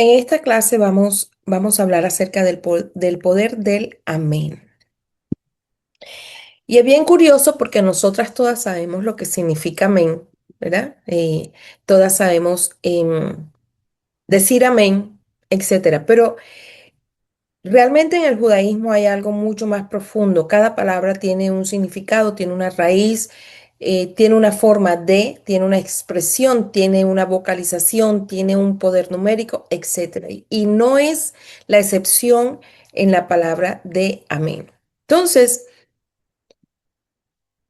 En esta clase vamos a hablar acerca del poder del amén. Y es bien curioso porque nosotras todas sabemos lo que significa amén, ¿verdad? Todas sabemos decir amén, etcétera. Pero realmente en el judaísmo hay algo mucho más profundo. Cada palabra tiene un significado, tiene una raíz, tiene una forma de, tiene una expresión, tiene una vocalización, tiene un poder numérico, etcétera. Y no es la excepción en la palabra de amén. Entonces,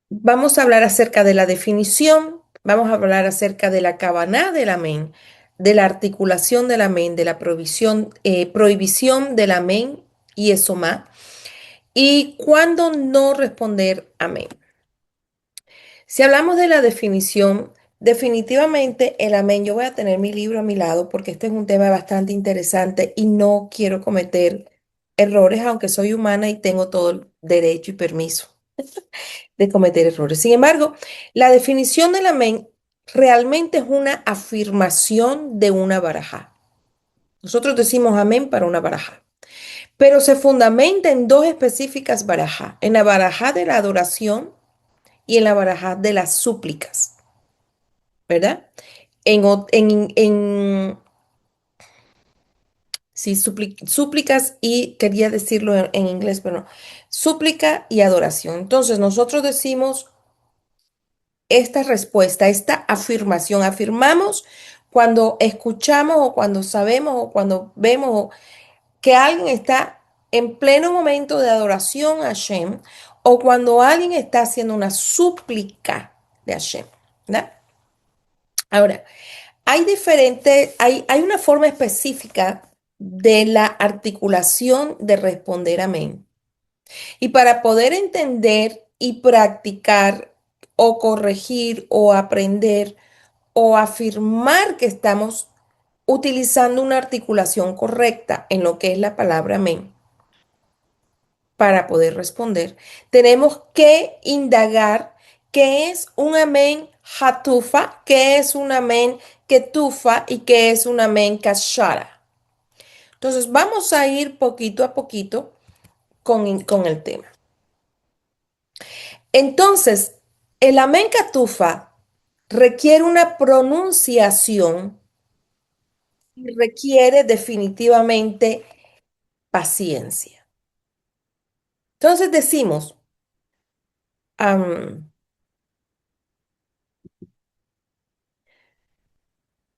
vamos a hablar acerca de la definición, vamos a hablar acerca de la cabana del amén, de la articulación del amén, de la prohibición del amén y eso más. ¿Y cuándo no responder amén? Si hablamos de la definición, definitivamente el amén, yo voy a tener mi libro a mi lado porque este es un tema bastante interesante y no quiero cometer errores, aunque soy humana y tengo todo el derecho y permiso de cometer errores. Sin embargo, la definición del amén realmente es una afirmación de una baraja. Nosotros decimos amén para una baraja. Pero se fundamenta en dos específicas barajas, en la baraja de la adoración y en la baraja de las súplicas, ¿verdad? Sí, súplicas y quería decirlo en inglés, pero no, súplica y adoración. Entonces nosotros decimos esta respuesta, esta afirmación, afirmamos cuando escuchamos o cuando sabemos o cuando vemos que alguien está en pleno momento de adoración a Hashem o cuando alguien está haciendo una súplica de Hashem, ¿verdad? Ahora, hay una forma específica de la articulación de responder amén. Y para poder entender y practicar o corregir o aprender o afirmar que estamos utilizando una articulación correcta en lo que es la palabra amén, para poder responder, tenemos que indagar qué es un amén hatufa, qué es un amén ketufa y qué es un amén kashara. Entonces vamos a ir poquito a poquito con el tema. Entonces, el amén katufa requiere una pronunciación y requiere definitivamente paciencia. Entonces decimos, am,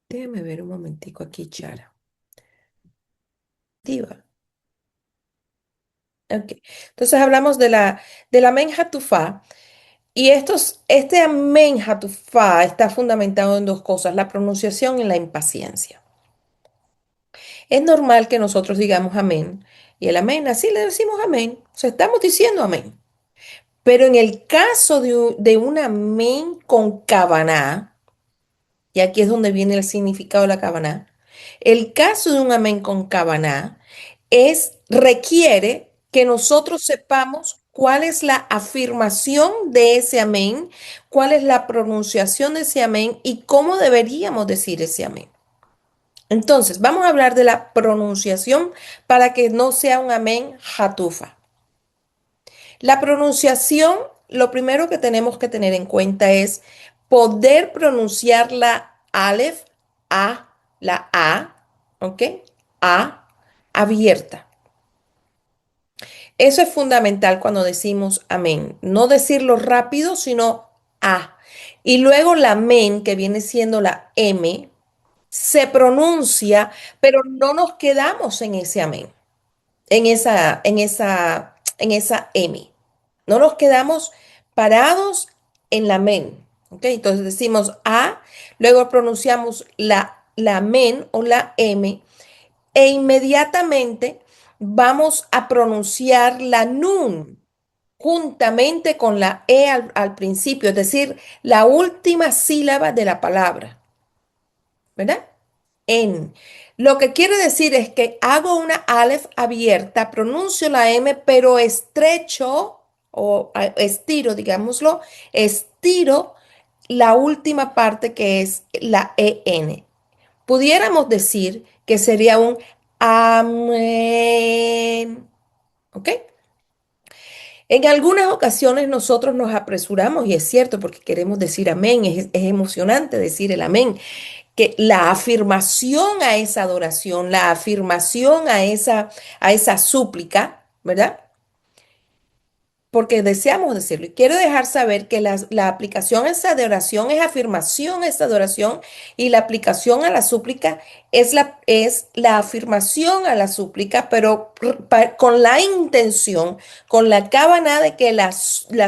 déjame ver un momentico aquí, Chara. Diva. Ok. Entonces hablamos de la Amen Hatufá y este Amen Hatufá está fundamentado en dos cosas, la pronunciación y la impaciencia. Es normal que nosotros digamos amén y el amén, así le decimos amén, o sea, estamos diciendo amén. Pero en el caso de un amén con kavaná, y aquí es donde viene el significado de la kavaná, el caso de un amén con kavaná requiere que nosotros sepamos cuál es la afirmación de ese amén, cuál es la pronunciación de ese amén y cómo deberíamos decir ese amén. Entonces, vamos a hablar de la pronunciación para que no sea un amén jatufa. La pronunciación, lo primero que tenemos que tener en cuenta es poder pronunciar la alef, la a, ¿ok? A abierta. Eso es fundamental cuando decimos amén. No decirlo rápido, sino a. Y luego la men, que viene siendo la M, se pronuncia, pero no nos quedamos en ese amén, en esa M. No nos quedamos parados en la men. ¿Ok? Entonces decimos a, luego pronunciamos la men o la M e inmediatamente vamos a pronunciar la nun juntamente con la E al principio, es decir, la última sílaba de la palabra, ¿verdad? En. Lo que quiere decir es que hago una alef abierta, pronuncio la M, pero estrecho o estiro, digámoslo, estiro la última parte que es la EN. Pudiéramos decir que sería un amén. ¿Ok? En algunas ocasiones nosotros nos apresuramos, y es cierto, porque queremos decir amén, es emocionante decir el amén, que la afirmación a esa adoración, la afirmación a esa súplica, ¿verdad? Porque deseamos decirlo. Y quiero dejar saber que la aplicación a esa adoración es afirmación a esa adoración, y la aplicación a la súplica es la afirmación a la súplica, pero con la intención, con la cábana de que la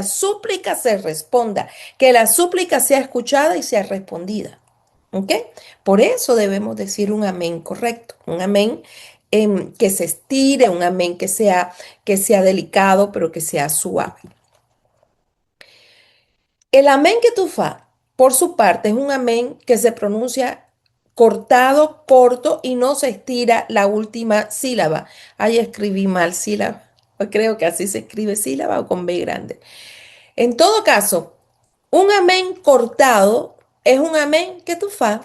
súplica se responda, que la súplica sea escuchada y sea respondida. ¿Ok? Por eso debemos decir un amén correcto, un amén que se estire, un amén que sea delicado, pero que sea suave. El amén que tú fa, por su parte, es un amén que se pronuncia cortado, corto y no se estira la última sílaba. Ahí escribí mal sílaba. Creo que así se escribe sílaba o con B grande. En todo caso, un amén cortado es un amén que tú fa.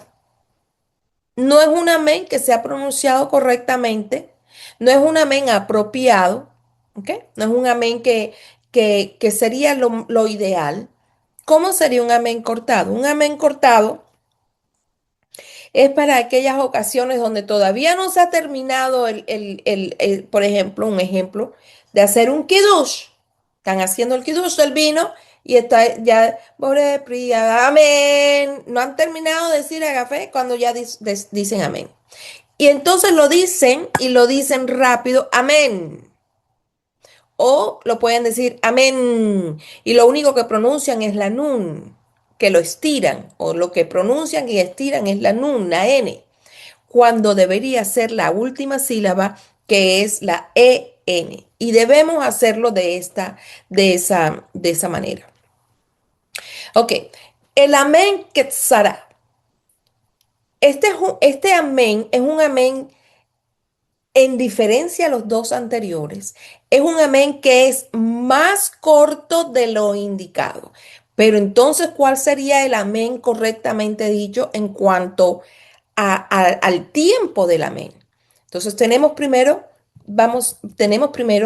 No es un amén que sea pronunciado correctamente, no es un amén apropiado, ¿ok? No es un amén que sería lo ideal. ¿Cómo sería un amén cortado? Un amén cortado es para aquellas ocasiones donde todavía no se ha terminado por ejemplo, un ejemplo de hacer un kiddush. Están haciendo el kiddush del vino y está ya, Bore Priya, amén. No han terminado de decir a café cuando ya dicen amén. Y entonces lo dicen y lo dicen rápido, amén. O lo pueden decir amén. Y lo único que pronuncian es la nun, que lo estiran. O lo que pronuncian y estiran es la nun, la n. Cuando debería ser la última sílaba, que es la en. Y debemos hacerlo de esa manera. Ok. El amén quetzara. Este amén es un amén en diferencia a los dos anteriores, es un amén que es más corto de lo indicado. Pero entonces, ¿cuál sería el amén correctamente dicho en cuanto al tiempo del amén? Entonces, tenemos primero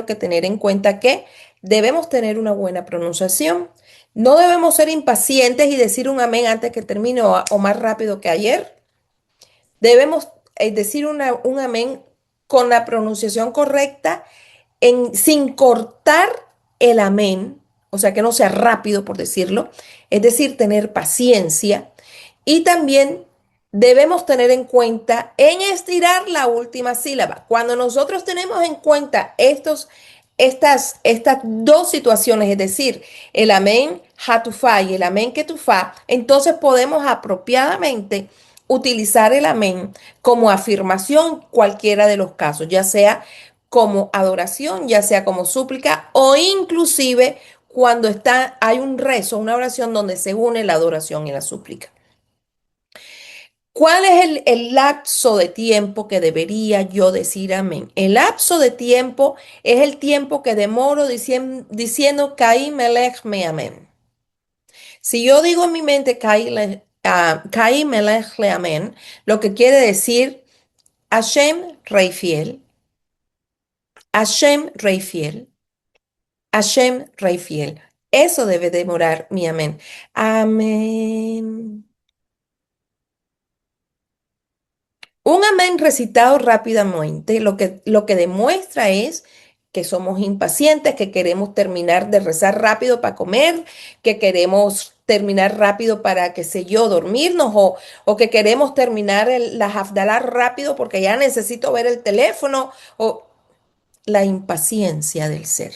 que tener en cuenta que debemos tener una buena pronunciación. No debemos ser impacientes y decir un amén antes que termine o más rápido que ayer. Debemos decir un amén con la pronunciación correcta, sin cortar el amén, o sea, que no sea rápido, por decirlo, es decir, tener paciencia. Y también debemos tener en cuenta en estirar la última sílaba. Cuando nosotros tenemos en cuenta estas dos situaciones, es decir, el amén hatufá y el amén ketufá, entonces podemos apropiadamente utilizar el amén como afirmación cualquiera de los casos, ya sea como adoración, ya sea como súplica o inclusive cuando hay un rezo, una oración donde se une la adoración y la súplica. ¿Cuál es el lapso de tiempo que debería yo decir amén? El lapso de tiempo es el tiempo que demoro diciendo Kai Melech me amén. Si yo digo en mi mente Kai Melech le amén, lo que quiere decir Hashem, Rey fiel, Hashem, Rey fiel, Hashem, Rey fiel. Eso debe demorar mi amén. Amén. Un amén recitado rápidamente lo que demuestra es que somos impacientes, que queremos terminar de rezar rápido para comer, que queremos terminar rápido para, qué sé yo, dormirnos, o que queremos terminar la Hafdalah rápido porque ya necesito ver el teléfono, o la impaciencia del ser.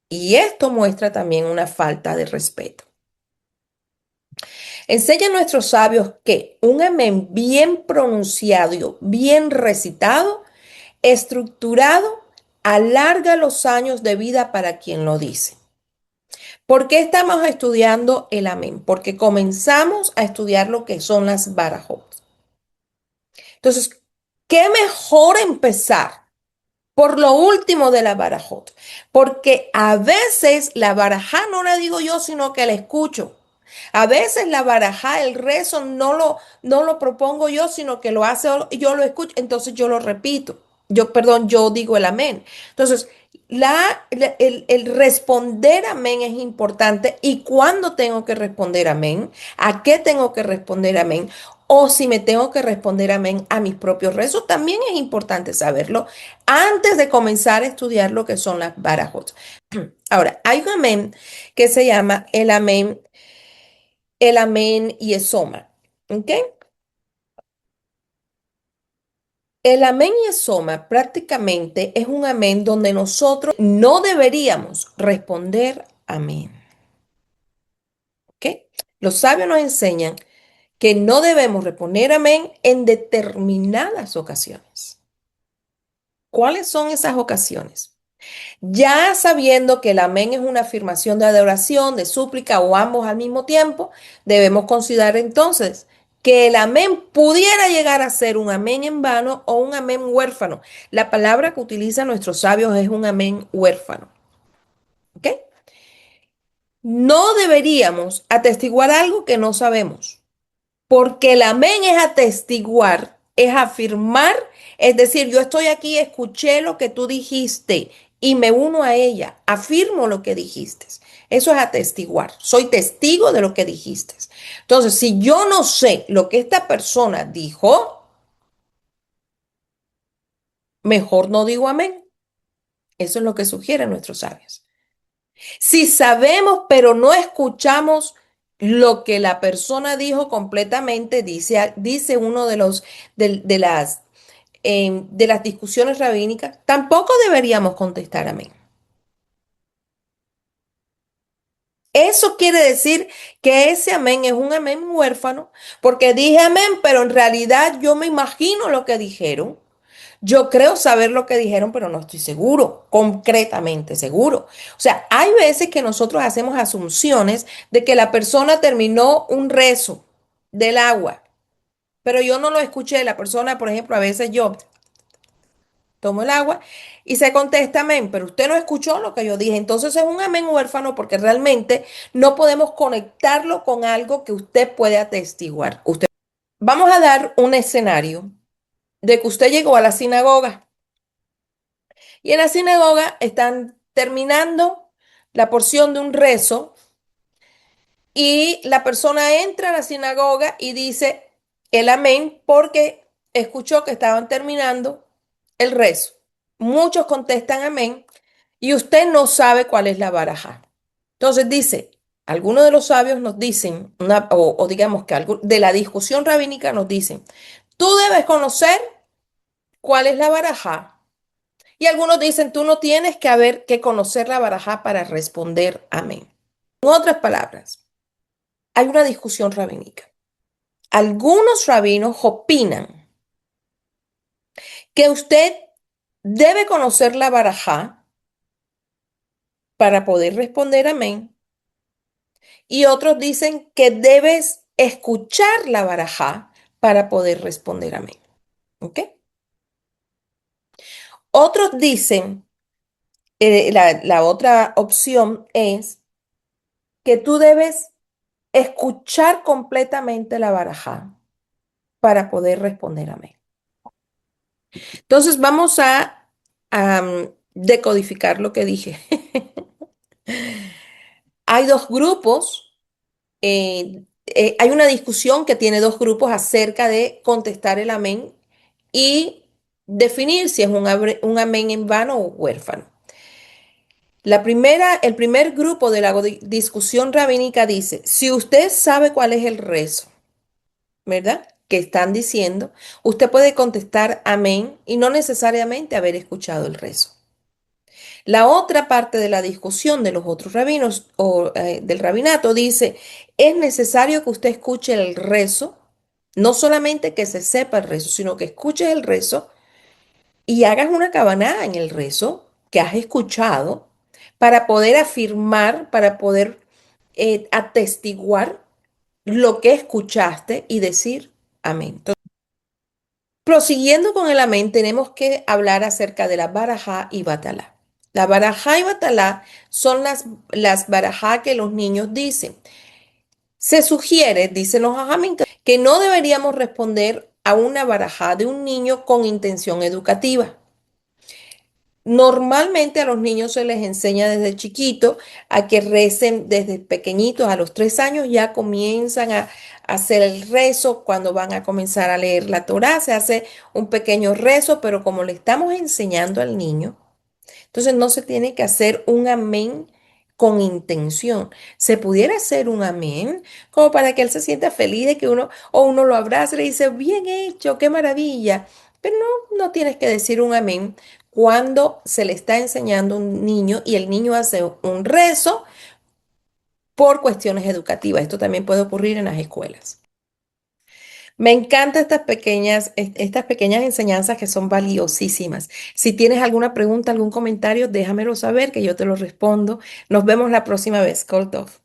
Y esto muestra también una falta de respeto. Enseñan nuestros sabios que un amén bien pronunciado y bien recitado, estructurado, alarga los años de vida para quien lo dice. ¿Por qué estamos estudiando el amén? Porque comenzamos a estudiar lo que son las barajot. Entonces, ¿qué mejor empezar por lo último de la barajot? Porque a veces la barajá no la digo yo, sino que la escucho. A veces la barajá, el rezo, no lo propongo yo, sino que lo hace, yo lo escucho, entonces yo lo repito. Perdón, yo digo el amén. Entonces, el responder amén es importante. ¿Y cuándo tengo que responder amén? ¿A qué tengo que responder amén? O si me tengo que responder amén a mis propios rezos, también es importante saberlo antes de comenzar a estudiar lo que son las barajot. Ahora, hay un amén que se llama el amén y el soma. ¿Ok? El amén y el soma prácticamente es un amén donde nosotros no deberíamos responder amén. ¿Ok? Los sabios nos enseñan que no debemos responder amén en determinadas ocasiones. ¿Cuáles son esas ocasiones? Ya sabiendo que el amén es una afirmación de adoración, de súplica o ambos al mismo tiempo, debemos considerar entonces que el amén pudiera llegar a ser un amén en vano o un amén huérfano. La palabra que utilizan nuestros sabios es un amén huérfano. ¿Ok? No deberíamos atestiguar algo que no sabemos. Porque el amén es atestiguar, es afirmar, es decir, yo estoy aquí, escuché lo que tú dijiste y me uno a ella, afirmo lo que dijiste. Eso es atestiguar, soy testigo de lo que dijiste. Entonces, si yo no sé lo que esta persona dijo, mejor no digo amén. Eso es lo que sugieren nuestros sabios. Si sabemos, pero no escuchamos lo que la persona dijo completamente, dice uno de las discusiones rabínicas, tampoco deberíamos contestar amén. Eso quiere decir que ese amén es un amén huérfano, porque dije amén, pero en realidad yo me imagino lo que dijeron. Yo creo saber lo que dijeron, pero no estoy seguro, concretamente seguro. O sea, hay veces que nosotros hacemos asunciones de que la persona terminó un rezo del agua, pero yo no lo escuché. La persona, por ejemplo, a veces yo tomo el agua y se contesta amén, pero usted no escuchó lo que yo dije. Entonces es un amén huérfano porque realmente no podemos conectarlo con algo que usted puede atestiguar. Vamos a dar un escenario de que usted llegó a la sinagoga y en la sinagoga están terminando la porción de un rezo y la persona entra a la sinagoga y dice el amén porque escuchó que estaban terminando el rezo. Muchos contestan amén y usted no sabe cuál es la baraja. Entonces dice, algunos de los sabios nos dicen, o digamos que de la discusión rabínica nos dicen, tú debes conocer cuál es la baraja. Y algunos dicen, tú no tienes que conocer la baraja para responder amén. En otras palabras, hay una discusión rabínica. Algunos rabinos opinan que usted debe conocer la baraja para poder responder amén. Y otros dicen que debes escuchar la baraja para poder responder amén. ¿Ok? Otros dicen, la otra opción es que tú debes escuchar completamente la baraja para poder responder amén. Entonces vamos a decodificar lo que dije. Hay dos grupos, hay una discusión que tiene dos grupos acerca de contestar el amén y definir si es un amén en vano o huérfano. El primer grupo de la discusión rabínica dice, si usted sabe cuál es el rezo, ¿verdad? Que están diciendo, usted puede contestar amén y no necesariamente haber escuchado el rezo. La otra parte de la discusión de los otros rabinos o del rabinato dice, es necesario que usted escuche el rezo, no solamente que se sepa el rezo, sino que escuches el rezo y hagas una cabaná en el rezo que has escuchado para poder afirmar, para poder atestiguar lo que escuchaste y decir amén. Prosiguiendo con el amén, tenemos que hablar acerca de la barajá y batalá. La barajá y batalá son las barajá que los niños dicen. Se sugiere, dicen los Jajamín, que no deberíamos responder a una barajá de un niño con intención educativa. Normalmente a los niños se les enseña desde chiquito a que recen desde pequeñitos, a los 3 años ya comienzan a hacer el rezo cuando van a comenzar a leer la Torá, se hace un pequeño rezo, pero como le estamos enseñando al niño, entonces no se tiene que hacer un amén con intención. Se pudiera hacer un amén como para que él se sienta feliz de que uno o uno lo abrace y le dice, bien hecho, qué maravilla. Pero no tienes que decir un amén cuando se le está enseñando a un niño y el niño hace un rezo por cuestiones educativas. Esto también puede ocurrir en las escuelas. Me encantan estas pequeñas enseñanzas que son valiosísimas. Si tienes alguna pregunta, algún comentario, déjamelo saber que yo te lo respondo. Nos vemos la próxima vez. Call off.